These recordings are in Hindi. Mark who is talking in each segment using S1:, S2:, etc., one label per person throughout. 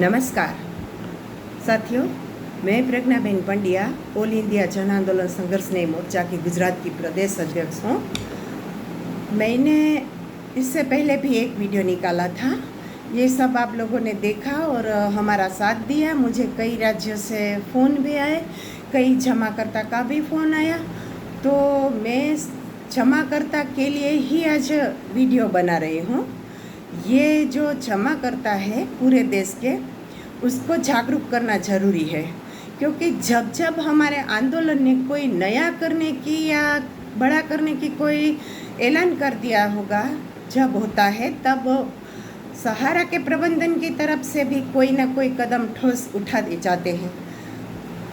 S1: नमस्कार साथियों, मैं प्रज्ञाबेन पंड्या ऑल इंडिया जन आंदोलन संघर्ष न्याय मोर्चा की गुजरात की प्रदेश अध्यक्ष हूँ। मैंने इससे पहले भी एक वीडियो निकाला था, ये सब आप लोगों ने देखा और हमारा साथ दिया। मुझे कई राज्यों से फ़ोन भी आए, कई जमाकर्ता का भी फ़ोन आया, तो मैं जमाकर्ता के लिए ही आज वीडियो बना रही हूँ। ये जो जमाकर्ता है पूरे देश के, उसको जागरूक करना ज़रूरी है, क्योंकि जब जब हमारे आंदोलन ने कोई नया करने की या बड़ा करने की कोई ऐलान कर दिया होगा, जब होता है तब सहारा के प्रबंधन की तरफ से भी कोई ना कोई कदम ठोस उठा जाते हैं।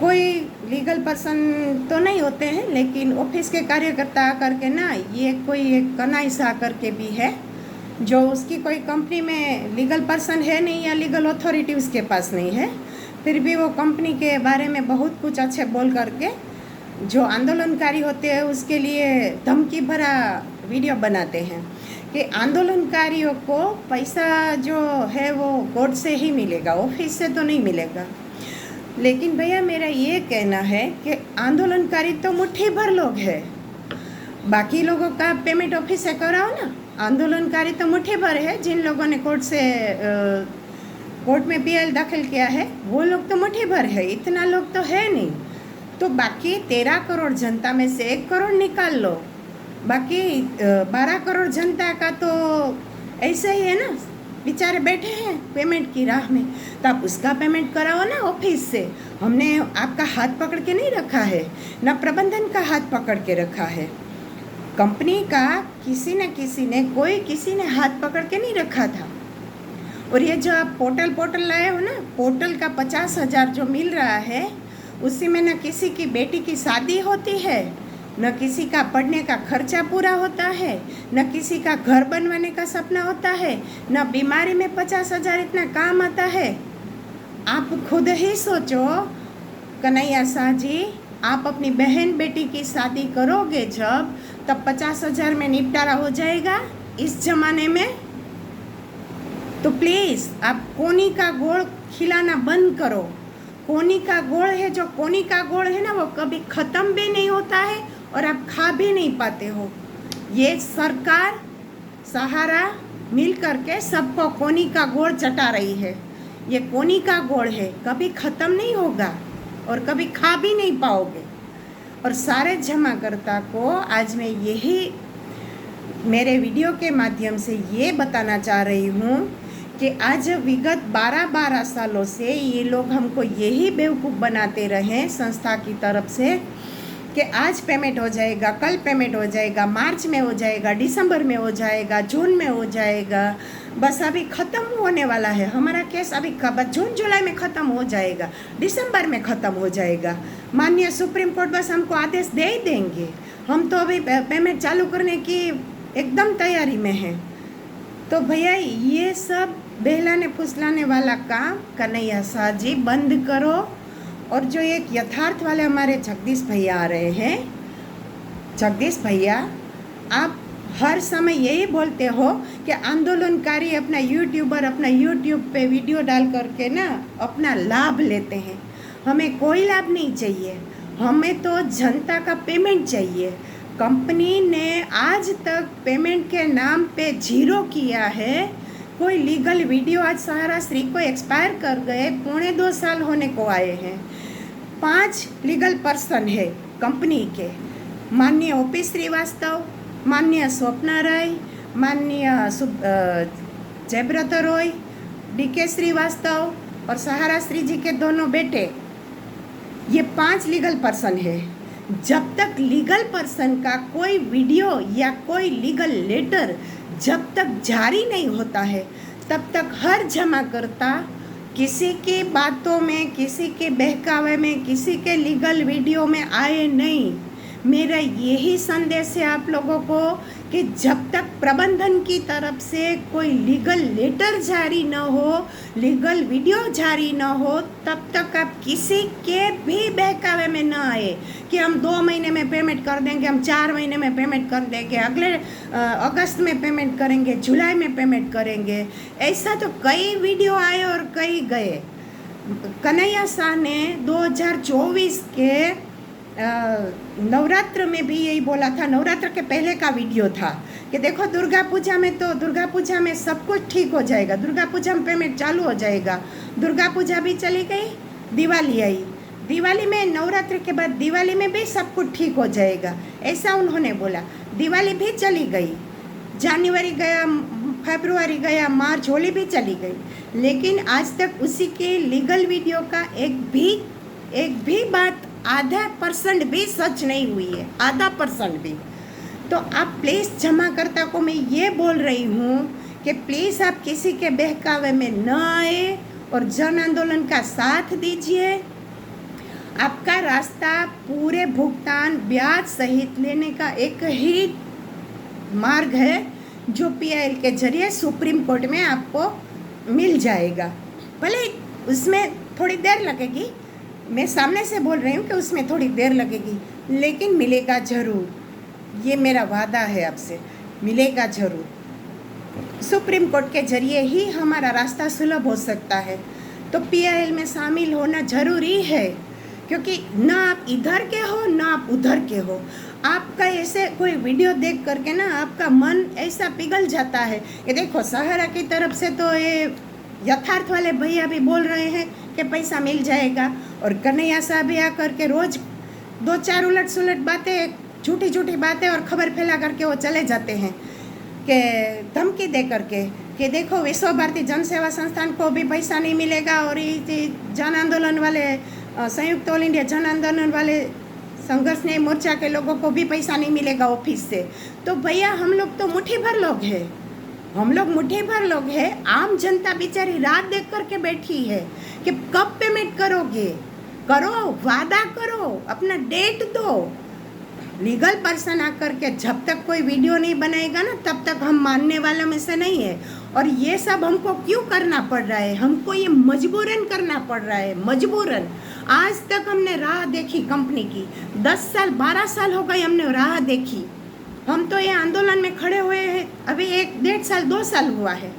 S1: कोई लीगल पर्सन तो नहीं होते हैं, लेकिन ऑफिस के कार्यकर्ता करके ना, ये कोई एक कनाई सा करके भी है, जो उसकी कोई कंपनी में लीगल पर्सन है नहीं या लीगल अथॉरिटी उसके पास नहीं है, फिर भी वो कंपनी के बारे में बहुत कुछ अच्छे बोल करके जो आंदोलनकारी होते हैं उसके लिए धमकी भरा वीडियो बनाते हैं कि आंदोलनकारियों को पैसा जो है वो कोर्ट से ही मिलेगा, ऑफिस से तो नहीं मिलेगा। लेकिन भैया मेरा ये कहना है कि आंदोलनकारी तो मुट्ठी भर लोग हैं, बाकी लोगों का पेमेंट ऑफिस से कराओ ना। आंदोलनकारी तो मुट्ठी भर है, जिन लोगों ने कोर्ट में पीएल दाखिल किया है वो लोग तो मुट्ठी भर है, इतना लोग तो है नहीं। तो बाकी 13 करोड़ जनता में से 1 करोड़ निकाल लो, बाकी 12 करोड़ जनता का तो ऐसे ही है ना, बेचारे बैठे हैं पेमेंट की राह में, तो आप उसका पेमेंट कराओ ना ऑफिस से। हमने आपका हाथ पकड़ के नहीं रखा है, ना प्रबंधन का हाथ पकड़ के रखा है, कंपनी का किसी ने हाथ पकड़ के नहीं रखा था। और ये जो आप पोर्टल लाए हो ना, पोर्टल का 50,000 जो मिल रहा है, उसी में न किसी की बेटी की शादी होती है, न किसी का पढ़ने का खर्चा पूरा होता है, न किसी का घर बनवाने का सपना होता है, न बीमारी में 50,000 इतना काम आता है। आप खुद ही सोचो कन्हैया शाह जी, आप अपनी बहन बेटी की शादी करोगे जब, तब 50,000 में निपटारा हो जाएगा इस ज़माने में? तो प्लीज़ आप कोनी का गोड़ खिलाना बंद करो। कोनी का गोड़ है, जो कोनी का गोड़ है ना, वो कभी ख़त्म भी नहीं होता है और आप खा भी नहीं पाते हो। ये सरकार सहारा मिल करके सबको कोनी का गोड़ चटा रही है। ये कोनी का गोड़ है, कभी ख़त्म नहीं होगा और कभी खा भी नहीं पाओगे। और सारे जमाकर्ता को आज मैं यही मेरे वीडियो के माध्यम से ये बताना चाह रही हूँ कि आज विगत 12 सालों से ये लोग हमको यही बेवकूफ़ बनाते रहे संस्था की तरफ से कि आज पेमेंट हो जाएगा, कल पेमेंट हो जाएगा, मार्च में हो जाएगा, दिसंबर में हो जाएगा, जून में हो जाएगा, बस अभी ख़त्म होने वाला है हमारा केस, अभी जून जुलाई में ख़त्म हो जाएगा, दिसंबर में ख़त्म हो जाएगा, माननीय सुप्रीम कोर्ट बस हमको आदेश दे ही देंगे, हम तो अभी पेमेंट चालू करने की एकदम तैयारी में हैं। तो भैया ये सब बहलाने फुसलाने वाला काम कन्हैया शाह जी बंद करो। और जो एक यथार्थ वाले हमारे जगदीश भैया आ रहे हैं, जगदीश भैया आप हर समय यही बोलते हो कि आंदोलनकारी अपना यूट्यूब पे वीडियो डाल करके ना अपना लाभ लेते हैं। हमें कोई लाभ नहीं चाहिए, हमें तो जनता का पेमेंट चाहिए। कंपनी ने आज तक पेमेंट के नाम पे 0 किया है। कोई लीगल वीडियो, आज सहारा श्री को एक्सपायर कर गए, 1.25 साल होने को आए हैं। 5 लीगल पर्सन है कंपनी के, माननीय ओपी श्रीवास्तव, माननीय स्वप्ना राय, माननीय जयब्रत रॉय, डीके श्रीवास्तव और सहारा श्री जी के दोनों बेटे, ये 5 लीगल पर्सन है। जब तक लीगल पर्सन का कोई वीडियो या कोई लीगल लेटर जब तक जारी नहीं होता है, तब तक हर जमाकर्ता किसी की बातों में, किसी के बहकावे में, किसी के लीगल वीडियो में आए नहीं। मेरा यही संदेश है आप लोगों को कि जब तक प्रबंधन की तरफ से कोई लीगल लेटर जारी न हो, लीगल वीडियो जारी न हो, तब तक आप किसी के भी बहकावे में न आए कि हम 2 महीने में पेमेंट कर देंगे, हम 4 महीने में पेमेंट कर देंगे, अगले अगस्त में पेमेंट करेंगे, जुलाई में पेमेंट करेंगे। ऐसा तो कई वीडियो आए और कई गए। कन्हैया शाह ने 2024 के नवरात्र में भी यही बोला था। नवरात्र के पहले का वीडियो था कि देखो दुर्गा पूजा में सब कुछ ठीक हो जाएगा, दुर्गा पूजा में पेमेंट चालू हो जाएगा। दुर्गा पूजा भी चली गई, दिवाली आई, दिवाली में नवरात्र के बाद दिवाली में भी सब कुछ ठीक हो जाएगा, ऐसा उन्होंने बोला। दिवाली भी चली गई, जनवरी गया, फरवरी गया, मार्च, होली भी चली गई, लेकिन आज तक उसी के लीगल वीडियो का एक भी बात 0.5% भी सच नहीं हुई है, 0.5% भी। तो आप प्लीज़ जमाकर्ता को मैं ये बोल रही हूँ कि प्लीज़ आप किसी के बहकावे में न आए और जन आंदोलन का साथ दीजिए। आपका रास्ता पूरे भुगतान ब्याज सहित लेने का एक ही मार्ग है जो PIL के जरिए सुप्रीम कोर्ट में आपको मिल जाएगा। भले उसमें थोड़ी देर लगेगी, मैं सामने से बोल रही हूँ कि उसमें थोड़ी देर लगेगी, लेकिन मिलेगा ज़रूर, ये मेरा वादा है आपसे, मिलेगा ज़रूर। सुप्रीम कोर्ट के जरिए ही हमारा रास्ता सुलभ हो सकता है। तो PIL में शामिल होना ज़रूरी है, क्योंकि ना आप इधर के हो ना आप उधर के हो। आपका ऐसे कोई वीडियो देख करके ना आपका मन ऐसा पिघल जाता है। ये देखो सहारा की तरफ से तो ये यथार्थ वाले भैया भी बोल रहे हैं कि पैसा मिल जाएगा, और कन्हैया साहब भी आकर के रोज़ 2-4 उलट सुलट बातें, झूठी झूठी बातें और खबर फैला करके वो चले जाते हैं कि धमकी दे करके कि देखो विश्व भारती जन सेवा संस्थान को भी पैसा नहीं मिलेगा, और ये जन आंदोलन वाले, संयुक्त ऑल इंडिया जन आंदोलन वाले संघर्ष न्याय मोर्चा के लोगों को भी पैसा नहीं मिलेगा ऑफिस से। तो भैया हम लोग तो मुट्ठी भर लोग हैं, हम लोग मुट्ठी भर लोग हैं। आम जनता बेचारी रात देख करके बैठी है कि कब पेमेंट करोगे, करो, वादा करो, अपना डेट दो। लीगल पर्सन आकर के जब तक कोई वीडियो नहीं बनाएगा ना, तब तक हम मानने वालों में से नहीं है। और ये सब हमको क्यों करना पड़ रहा है? हमको ये मजबूरन करना पड़ रहा है, मजबूरन। आज तक हमने राह देखी कंपनी की, 10 साल 12 साल हो गए हमने राह देखी। हम तो ये आंदोलन में खड़े हुए हैं अभी 1-1.5 साल 2 साल हुआ है।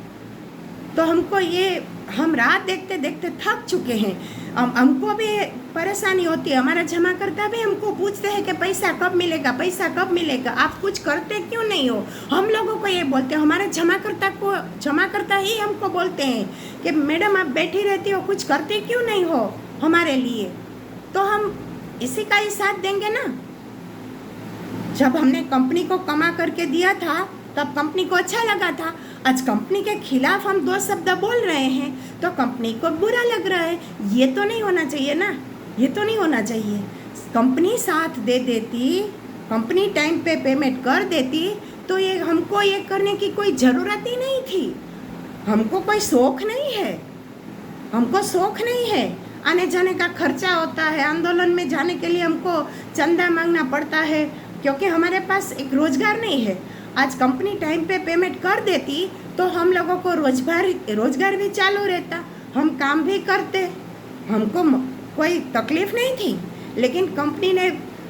S1: तो हमको ये, हम रात देखते देखते थक चुके हैं। हमको भी परेशानी होती है, हमारा जमाकर्ता भी हमको पूछते हैं कि पैसा कब मिलेगा, पैसा कब मिलेगा, आप कुछ करते क्यों नहीं हो। हम लोगों को ये बोलते हैं, हमारे जमाकर्ता ही हमको बोलते हैं कि मैडम आप बैठी रहती हो, कुछ करते क्यों नहीं हो हमारे लिए। तो हम इसी का ही साथ देंगे ना। जब हमने कंपनी को कमा करके दिया था तब कंपनी को अच्छा लगा था। आज कंपनी के खिलाफ हम 2 शब्द बोल रहे हैं तो कंपनी को बुरा लग रहा है। ये तो नहीं होना चाहिए ना, ये तो नहीं होना चाहिए। कंपनी साथ दे देती, कंपनी टाइम पे पेमेंट कर देती, तो ये हमको ये करने की कोई ज़रूरत ही नहीं थी। हमको कोई शौक़ नहीं है, हमको शौक़ नहीं है। आने जाने का खर्चा होता है, आंदोलन में जाने के लिए हमको चंदा मांगना पड़ता है, क्योंकि हमारे पास एक रोज़गार नहीं है। आज कंपनी टाइम पे पेमेंट कर देती तो हम लोगों को रोज़गार भी चालू रहता, हम काम भी करते, हमको कोई तकलीफ़ नहीं थी। लेकिन कंपनी ने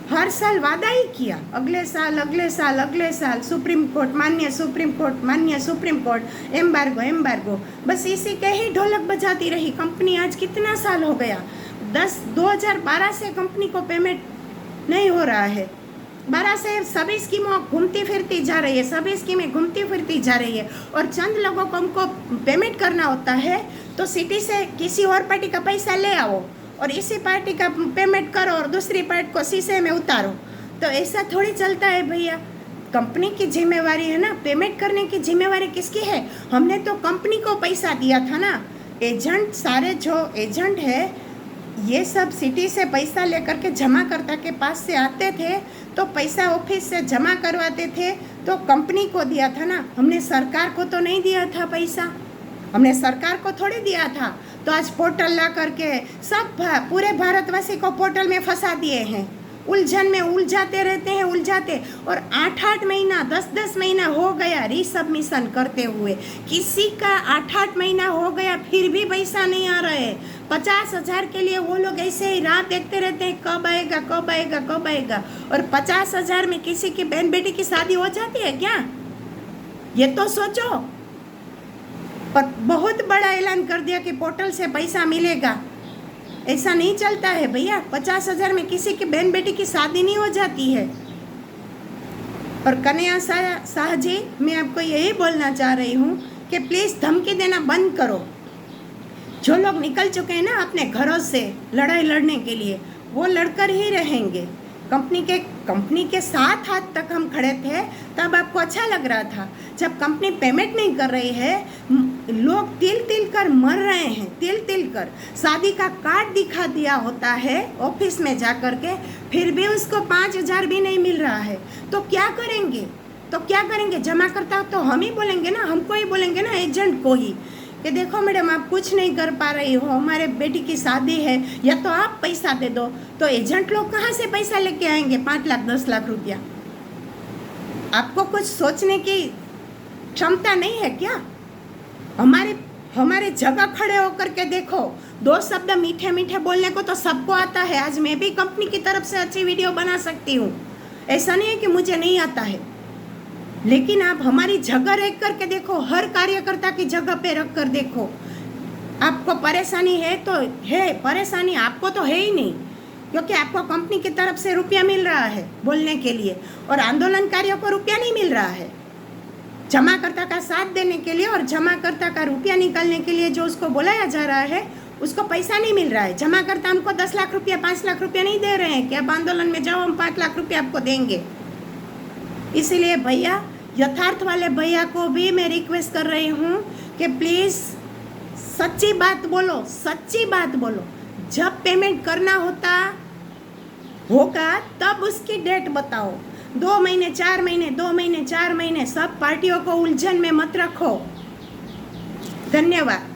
S1: हर साल वादा ही किया, अगले साल अगले साल अगले साल, सुप्रीम कोर्ट मान्य, सुप्रीम कोर्ट मान्य, सुप्रीम कोर्ट, एम्बार्गो, बस इसी के ही ढोलक बजाती रही कंपनी। आज कितना साल हो गया, 2012 से कंपनी को पेमेंट नहीं हो रहा है। 12 से सभी स्कीमों घूमती फिरती जा रही है, सभी स्कीमें घूमती फिरती जा रही है, और चंद लोगों को हमको पेमेंट करना होता है तो सिटी से किसी और पार्टी का पैसा ले आओ और इसी पार्टी का पेमेंट करो और दूसरी पार्टी को शीशे में उतारो। तो ऐसा थोड़ी चलता है भैया। कंपनी की जिम्मेवारी है ना, पेमेंट करने की जिम्मेवारी किसकी है? हमने तो कंपनी को पैसा दिया था ना। एजेंट, सारे जो एजेंट है ये सब सिटी से पैसा लेकर के जमाकर्ता के पास से आते थे तो पैसा ऑफिस से जमा करवाते थे, तो कंपनी को दिया था ना, हमने सरकार को तो नहीं दिया था पैसा, हमने सरकार को थोड़ी दिया था। तो आज पोर्टल ला करके सब पूरे भारतवासी को पोर्टल में फंसा दिए हैं, उलझन में उलझाते रहते हैं, उलझाते। और 8-8 महीना 10-10 महीना हो गया रीसबमिशन करते हुए, किसी का 8-8 महीना हो गया फिर भी पैसा नहीं आ रहा है। 50,000 के लिए वो लोग ऐसे ही राह देखते रहते हैं, कब आएगा कब आएगा कब आएगा। और 50,000 में किसी की बहन बेटी की शादी हो जाती है क्या? ये तो सोचो। पर बहुत बड़ा ऐलान कर दिया कि पोर्टल से पैसा मिलेगा। ऐसा नहीं चलता है भैया। 50,000 में किसी की बहन बेटी की शादी नहीं हो जाती है। और कन्हैया शाह जी, मैं आपको यही बोलना चाह रही हूँ कि प्लीज़ धमकी देना बंद करो। जो लोग निकल चुके हैं ना अपने घरों से लड़ाई लड़ने के लिए, वो लड़कर ही रहेंगे। कंपनी के साथ हाथ तक हम खड़े थे, तब आपको अच्छा लग रहा था। जब कंपनी पेमेंट नहीं कर रही है, लोग तिल तिल कर मर रहे हैं, तिल तिल कर। शादी का कार्ड दिखा दिया होता है ऑफिस में जा कर के, फिर भी उसको 5,000 भी नहीं मिल रहा है। तो क्या करेंगे? जमा करता तो हम ही बोलेंगे ना, हमको ही बोलेंगे ना, एजेंट को ही, कि देखो मैडम आप कुछ नहीं कर पा रही हो, हमारे बेटी की शादी है, या तो आप पैसा दे दो। तो एजेंट लोग कहाँ से पैसा लेके आएंगे 5 लाख 10 लाख रुपया? आपको कुछ सोचने की क्षमता नहीं है क्या? हमारे जगह खड़े होकर के देखो। 2 शब्द मीठे मीठे बोलने को तो सबको आता है। आज मैं भी कंपनी की तरफ से अच्छी वीडियो बना सकती हूँ, ऐसा नहीं है कि मुझे नहीं आता है। लेकिन आप हमारी जगह रख करके देखो, हर कार्यकर्ता की जगह पे रख कर देखो। आपको परेशानी है तो है, परेशानी आपको तो है ही नहीं, क्योंकि आपको कंपनी की तरफ से रुपया मिल रहा है बोलने के लिए, और आंदोलनकारियों को रुपया नहीं मिल रहा है। जमाकर्ता का साथ देने के लिए और जमाकर्ता का रुपया निकालने के लिए जो उसको बुलाया जा रहा है, उसको पैसा नहीं मिल रहा है। जमाकर्ता हमको 10 लाख रुपया 5 लाख रुपया नहीं दे रहे हैं कि आप आंदोलन में जाओ, हम 5 लाख रुपया आपको देंगे। इसीलिए भैया, यथार्थ वाले भैया को भी मैं रिक्वेस्ट कर रही हूँ कि प्लीज़ सच्ची बात बोलो, सच्ची बात बोलो। जब पेमेंट करना होगा तब उसकी डेट बताओ। 2 महीने 4 महीने 2 महीने 4 महीने सब पार्टियों को उलझन में मत रखो। धन्यवाद।